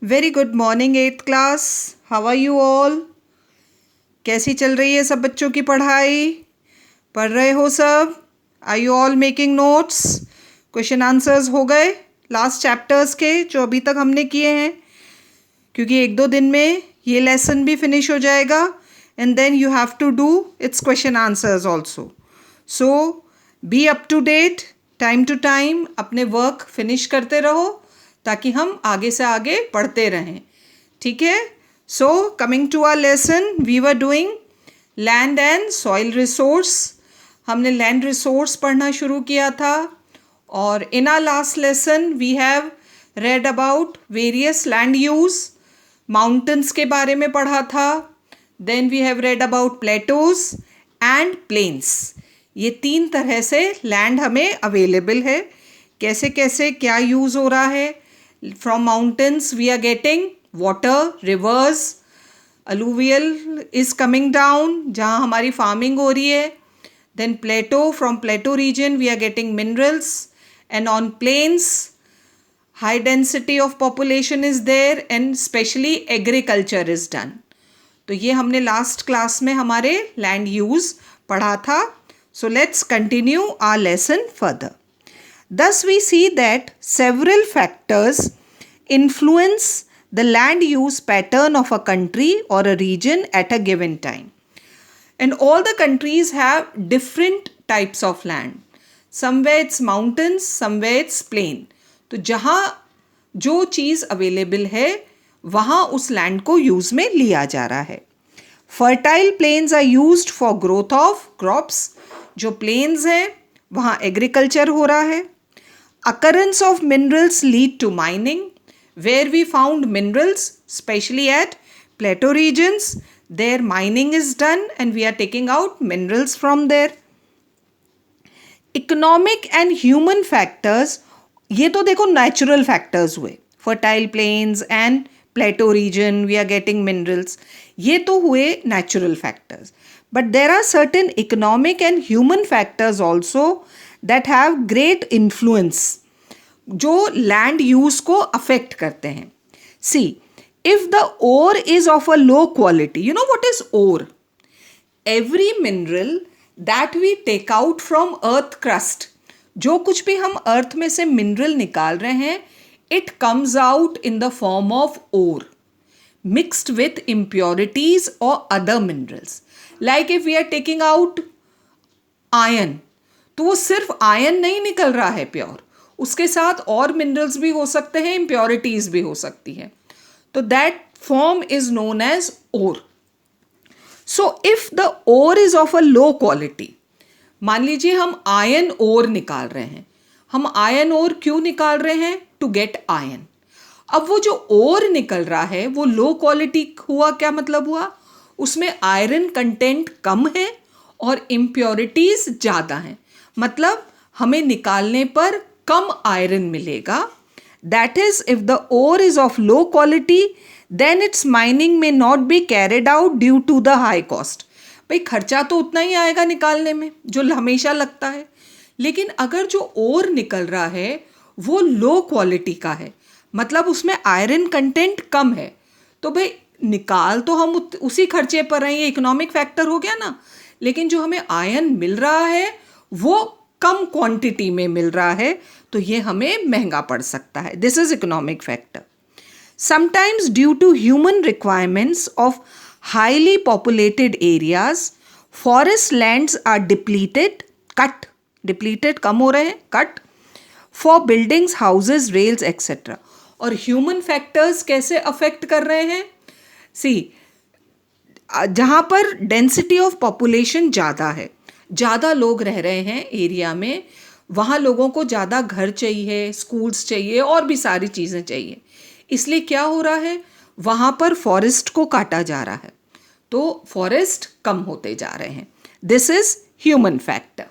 Very good morning eighth class. How are you all? कैसी चल रही है सब बच्चों की पढ़ाई? पढ़ रहे हो सब? Are you all making notes? Question answers हो गए लास्ट चैप्टर्स के जो अभी तक हमने किए हैं? क्योंकि एक दो दिन में ये लेसन भी फिनिश हो जाएगा and then you have to do its question answers also. So be up to date, time to time अपने वर्क फिनिश करते रहो ताकि हम आगे से आगे पढ़ते रहें। ठीक है? So coming to our lesson, we were doing land and soil resource. हमने लैंड रिसोर्स पढ़ना शुरू किया था और in our last lesson we have read about various land use. Mountains के बारे में पढ़ा था। Then we have read about plateaus and plains. ये तीन तरह से लैंड हमें अवेलेबल है। कैसे कैसे क्या यूज़ हो रहा है? From mountains we are getting water, rivers, alluvial is coming down जहाँ हमारी फार्मिंग हो रही है। Then plateau, from plateau region we are getting minerals and on plains high density of population is there and specially agriculture is done. तो ये हमने last class में हमारे लैंड यूज पढ़ा था. So let's continue our lesson further. Thus we see that several factors influence the land use pattern of a country or a region at a given time. And all the countries have different types of land. Somewhere it's mountains, somewhere it's plain. तो जहाँ जो चीज़ available है वहाँ उस land को use में लिया जा रहा है. Fertile plains are used for growth of crops. जो प्लेन्स हैं वहाँ एग्रीकल्चर हो रहा है. Occurrence of minerals lead to mining. Where we found minerals specially at plateau regions, there mining is done and we are taking out minerals from there. Economic and human factors, ये तो देखो natural factors हुए. Fertile plains and plateau region we are getting minerals, ये तो हुए natural factors. But there are certain economic and human factors also that have great influence जो land use को affect करते हैं. See, if the ore is of a low quality, you know what is ore? Every mineral that we take out from earth crust, जो कुछ भी हम अर्थ में से मिनरल निकाल रहे हैं, it comes out in the form of ore mixed with impurities or other minerals. Like if we are taking out iron, तो वो सिर्फ आयन नहीं निकल रहा है प्योर, उसके साथ और मिनरल्स भी हो सकते हैं, impurities भी हो सकती है. तो that form is known as ore. So if the ore is of a low quality, मान लीजिए हम आयन ओर निकाल रहे हैं. हम आयन ओर क्यों निकाल रहे हैं? To get iron. अब वो जो ओर निकल रहा है वो लो क्वालिटी हुआ. क्या मतलब हुआ? उसमें आयरन कंटेंट कम है और इम्प्योरिटीज ज़्यादा हैं. मतलब हमें निकालने पर कम आयरन मिलेगा. That is if the ore is of low quality then its mining में not be carried out due to the high cost. भाई खर्चा तो उतना ही आएगा निकालने में जो हमेशा लगता है. लेकिन अगर जो ओर निकल रहा है वो लो क्वालिटी का है, मतलब उसमें आयरन कंटेंट कम है, तो भाई निकाल तो हम उसी खर्चे पर रहे हैं, इकोनॉमिक फैक्टर हो गया ना. लेकिन जो हमें आयरन मिल रहा है वो कम क्वांटिटी में मिल रहा है, तो ये हमें महंगा पड़ सकता है. This is economic factor. Sometimes due to human requirements of highly populated areas, forest lands are depleted, कम हो रहे हैं, cut for buildings, houses, rails, etc. और ह्यूमन फैक्टर्स कैसे अफेक्ट कर रहे हैं? सी, जहाँ पर डेंसिटी ऑफ पॉपुलेशन ज़्यादा है, ज़्यादा लोग रह रहे हैं एरिया में, वहाँ लोगों को ज़्यादा घर चाहिए, स्कूल्स चाहिए और भी सारी चीज़ें चाहिए. इसलिए क्या हो रहा है? वहाँ पर फॉरेस्ट को काटा जा रहा है, तो फॉरेस्ट कम होते जा रहे हैं. This is human factor.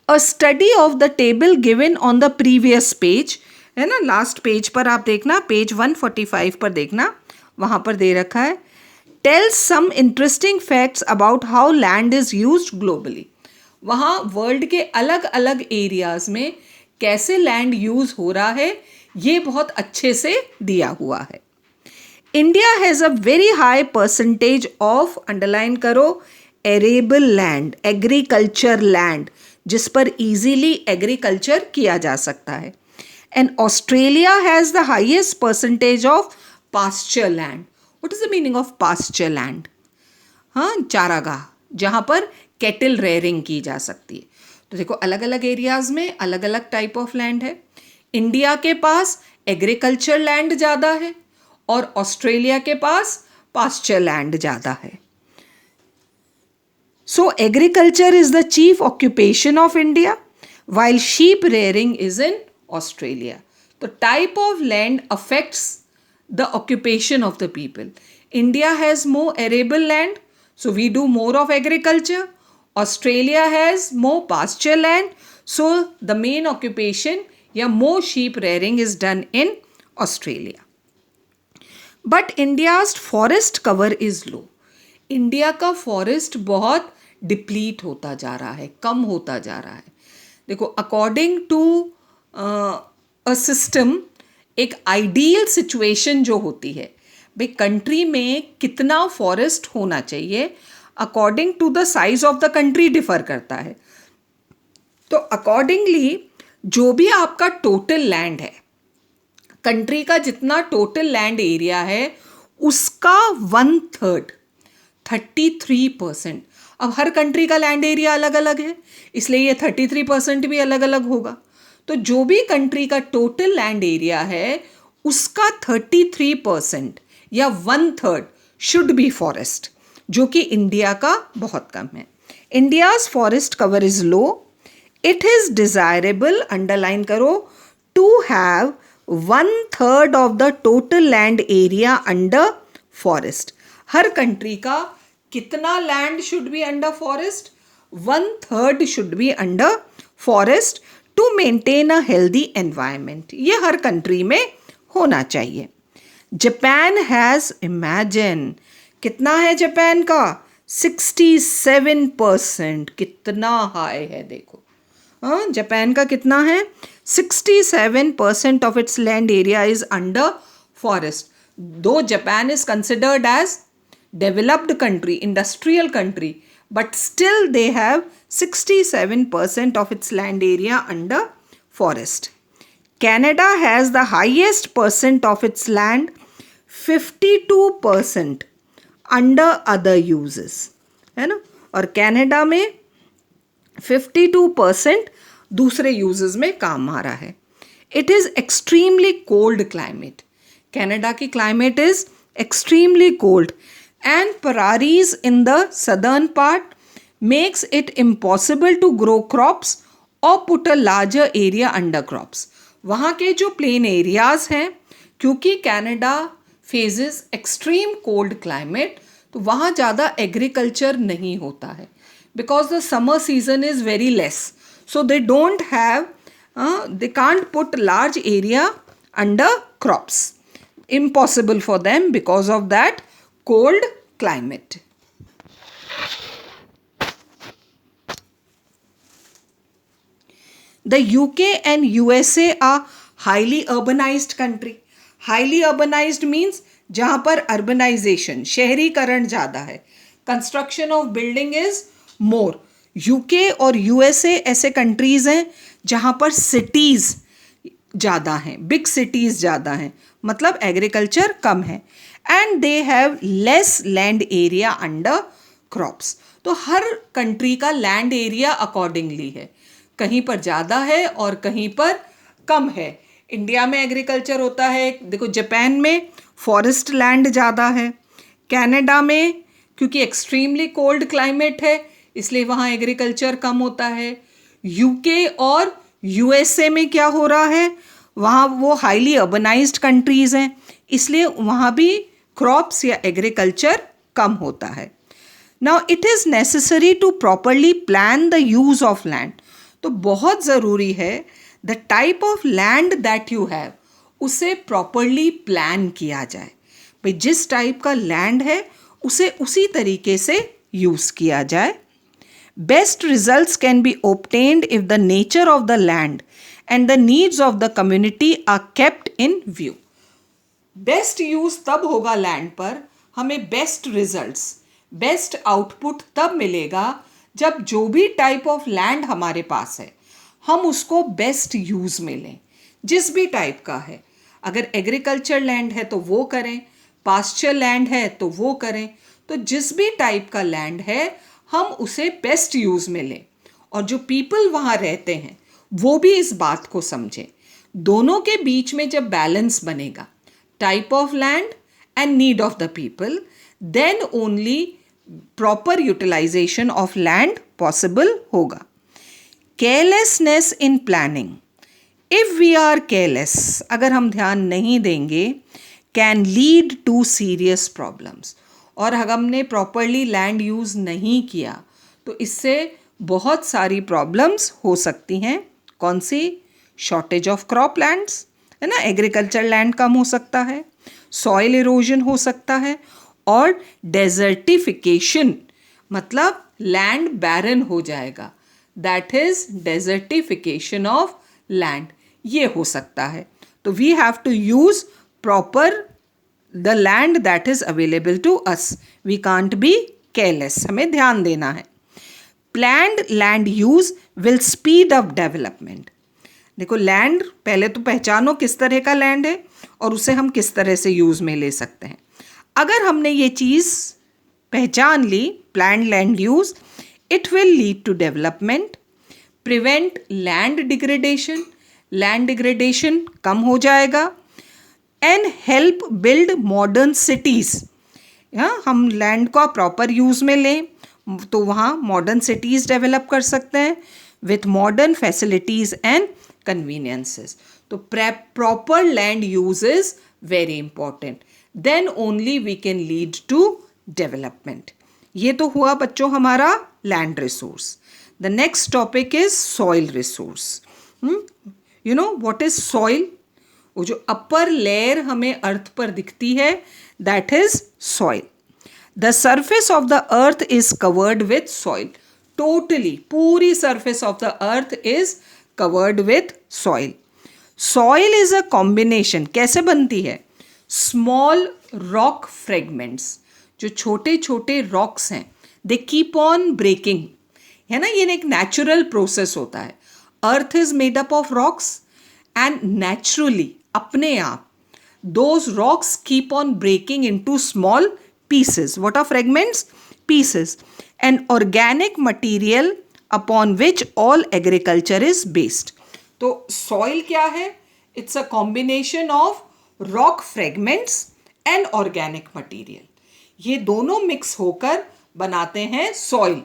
A study of the table given on the previous page, है ना, लास्ट पेज पर आप देखना, पेज 145 पर देखना, वहाँ पर दे रखा है. Tells some interesting facts about how land is used globally. वहाँ वर्ल्ड के अलग अलग एरियाज में कैसे लैंड यूज हो रहा है ये बहुत अच्छे से दिया हुआ है. India has a very high percentage of, underline करो, एरेबल लैंड, एग्रीकल्चर लैंड, जिस पर इजीली एग्रीकल्चर किया जा सकता है. And Australia has the highest percentage of pasture land. What is the meaning of pasture land? हाँ, चारागाह, जहाँ पर कैटल रेयरिंग की जा सकती है. तो देखो, अलग अलग एरियाज में अलग अलग टाइप ऑफ लैंड है. इंडिया के पास एग्रीकल्चर लैंड ज़्यादा है और ऑस्ट्रेलिया के पास पास्चर लैंड ज़्यादा है. सो agriculture is the chief occupation of India while sheep rearing is in Australia. The type of land affects the occupation of the people. India has more arable land, so we do more of agriculture. Australia has more pasture land, so the main occupation, more sheep rearing is done in Australia. But India's forest cover is low. India का forest बहुत deplete होता जा रहा है, कम होता जा रहा है. देखो, अकॉर्डिंग टू अ सिस्टम, एक आइडियल सिचुएशन जो होती है भाई, कंट्री में कितना फॉरेस्ट होना चाहिए, according to the size of the country differ करता है. तो अकॉर्डिंगली जो भी आपका टोटल लैंड है, कंट्री का जितना टोटल लैंड एरिया है, उसका 1/3, 33%. अब हर कंट्री का लैंड एरिया अलग अलग है, इसलिए ये 33% भी अलग अलग होगा. तो जो भी कंट्री का टोटल लैंड एरिया है, उसका 33% या 1/3 शुड बी फॉरेस्ट, जो कि इंडिया का बहुत कम है. India's forest cover is low. It is desirable, underline करो, to have 1/3 of the total land area under forest. हर कंट्री का कितना land should be under forest? 1/3 should be under forest to maintain a healthy environment. ये हर country में होना चाहिए. Japan has, imagine, कितना है जापान का? 67%. कितना हाई है देखो. हाँ, जापान का कितना है? 67% of its land area is under forest. Though Japan is considered as developed country, industrial country, but still they have 67% of its land area under forest. Canada has the highest percent of its land, 52% under other uses, है ना. और Canada में 52% दूसरे uses में काम आ रहा है. It is extremely cold climate. Canada की climate is extremely cold, and prairies in the southern part makes it impossible to grow crops or put a larger area under crops. वहाँ के जो plain areas हैं, क्योंकि Canada faces extreme cold climate, तो वहाँ ज़्यादा agriculture नहीं होता है, because the summer season is very less, so they don't have, they can't put large area under crops. Impossible for them because of that cold climate. The UK and USA are highly urbanized country. Highly urbanized means जहाँ पर urbanization, शहरीकरण ज़्यादा है. Construction of building is more. UK और USA ऐसे countries हैं जहाँ पर cities ज़्यादा हैं, big cities ज़्यादा हैं, मतलब agriculture कम है. And they have less land area under crops. तो हर कंट्री का लैंड एरिया अकॉर्डिंगली है, कहीं पर ज़्यादा है और कहीं पर कम है. इंडिया में एग्रीकल्चर होता है, देखो जापान में फॉरेस्ट लैंड ज़्यादा है. कनाडा में क्योंकि एक्सट्रीमली कोल्ड क्लाइमेट है, इसलिए वहाँ एग्रीकल्चर कम होता है. यूके और यूएसए में क्या हो रहा है, वहाँ वो हाईली अर्बनाइज्ड कंट्रीज़ हैं, इसलिए वहाँ भी क्रॉप्स या एग्रीकल्चर कम होता है. Now it is necessary to properly plan the use of land. तो बहुत ज़रूरी है the type of land that you have, उसे प्रॉपरली प्लान किया जाए. भाई जिस टाइप का लैंड है उसे उसी तरीके से यूज़ किया जाए. Best results can be obtained if the nature of the land and the needs of the community are kept in view. Best use तब होगा लैंड पर, हमें बेस्ट रिजल्ट्स, बेस्ट आउटपुट तब मिलेगा जब जो भी टाइप ऑफ लैंड हमारे पास है हम उसको बेस्ट यूज में लें, जिस भी टाइप का है. अगर एग्रीकल्चर लैंड है तो वो करें, पास्चर लैंड है तो वो करें. तो जिस भी टाइप का लैंड है हम उसे बेस्ट यूज में लें, और जो पीपल वहाँ रहते हैं वो भी इस बात को समझें. दोनों के बीच में जब बैलेंस बनेगा, type of land and need of the people, then only proper utilization of land possible होगा. Carelessness in planning. If we are careless, अगर हम ध्यान नहीं देंगे, can lead to serious problems. और अगर हमने properly land use नहीं किया तो इससे बहुत सारी problems हो सकती हैं. कौन सी? Shortage of crop lands, है ना, एग्रीकल्चर लैंड कम हो सकता है, सॉइल इरोजन हो सकता है, और डेजर्टिफिकेशन मतलब लैंड बैरन हो जाएगा, that is desertification of land, ये हो सकता है. तो we have to use proper the land that is available to us. We can't be careless, हमें ध्यान देना है. Planned land use will speed up development. देखो, लैंड पहले तो पहचानो किस तरह का लैंड है और उसे हम किस तरह से यूज़ में ले सकते हैं. अगर हमने ये चीज़ पहचान ली, planned land use, it will lead to development, prevent land degradation, land degradation कम हो जाएगा, and help build modern cities. हम लैंड का प्रॉपर यूज़ में लें तो वहाँ मॉडर्न सिटीज़ डेवलप कर सकते हैं with modern facilities and conveniences. तो proper land use is very important. Then only we can lead to development. ये तो हुआ बच्चों हमारा land resource. The next topic is soil resource. You know what is soil? वो जो upper layer हमें अर्थ पर दिखती है, that is soil. The surface of the earth is covered with soil. Totally, पूरी surface of the earth is covered with soil. Soil is a combination. कैसे बनती है? Small rock fragments. जो छोटे छोटे rocks हैं, they keep on breaking. है ना, ये एक natural process होता है. Earth is made up of rocks and naturally, अपने आप, those rocks keep on breaking into small pieces. What are fragments? Pieces. An organic material upon which all agriculture is based. तो soil क्या है? It's a combination of rock fragments and organic material. ये दोनों mix होकर बनाते हैं soil,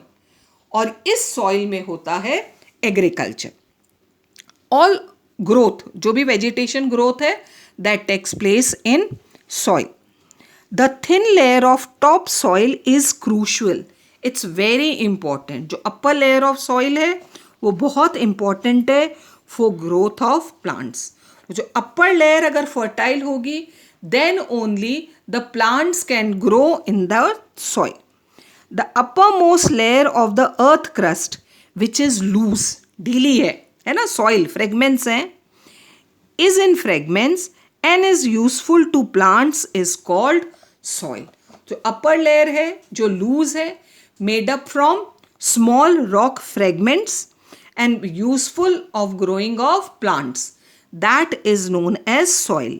और इस soil में होता है agriculture. All growth, जो भी vegetation growth है, that takes place in soil. The thin layer of top soil is crucial. It's very important. जो upper layer of soil है वो बहुत important है for growth of plants. जो upper layer अगर fertile होगी then only the plants can grow in the soil. The uppermost layer of the earth crust which is loose, ढीली है ना, soil fragments हैं, is in fragments and is useful to plants is called soil. जो upper layer है जो loose है, made up from small rock fragments and useful of growing of plants, that is known as soil,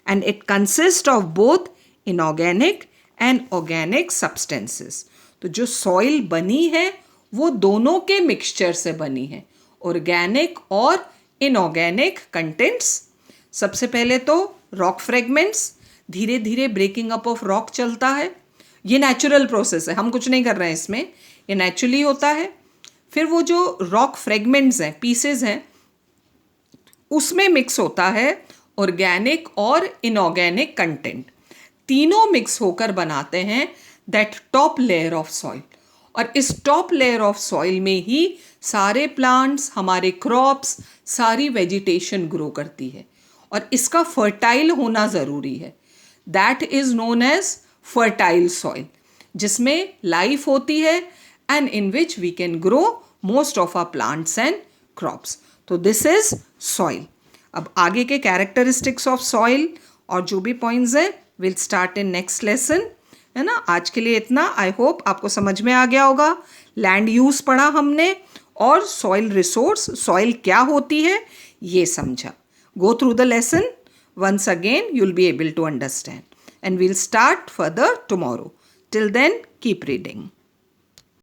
and it consists of both inorganic and organic substances. तो जो soil बनी है वो दोनों के mixture से बनी है, organic और inorganic contents. सबसे पहले तो rock fragments, धीरे धीरे breaking up of rock चलता है, ये नेचुरल प्रोसेस है, हम कुछ नहीं कर रहे हैं इसमें, ये नेचुरली होता है. फिर वो जो रॉक फ्रेगमेंट्स हैं, पीसेस हैं, उसमें मिक्स होता है ऑर्गेनिक और इनऑर्गेनिक कंटेंट. तीनों मिक्स होकर बनाते हैं that top layer of soil. और इस टॉप लेयर ऑफ सॉइल में ही सारे प्लांट्स, हमारे क्रॉप्स, सारी वेजिटेशन ग्रो करती है, और इसका फर्टाइल होना ज़रूरी है. That is known as fertile soil, जिसमें लाइफ होती है and in which we can grow most of our plants and crops. तो दिस इज सॉइल. अब आगे के कैरेक्टरिस्टिक्स ऑफ सॉइल और जो भी पॉइंट्स है will start in next lesson, है ना. आज के लिए इतना. आई होप आपको समझ में आ गया होगा. लैंड यूज पढ़ा हमने और सॉइल रिसोर्स, सॉइल क्या होती है ये समझा. Go through the lesson once again, you'll be able to understand, and we'll start further tomorrow. Till then, keep reading.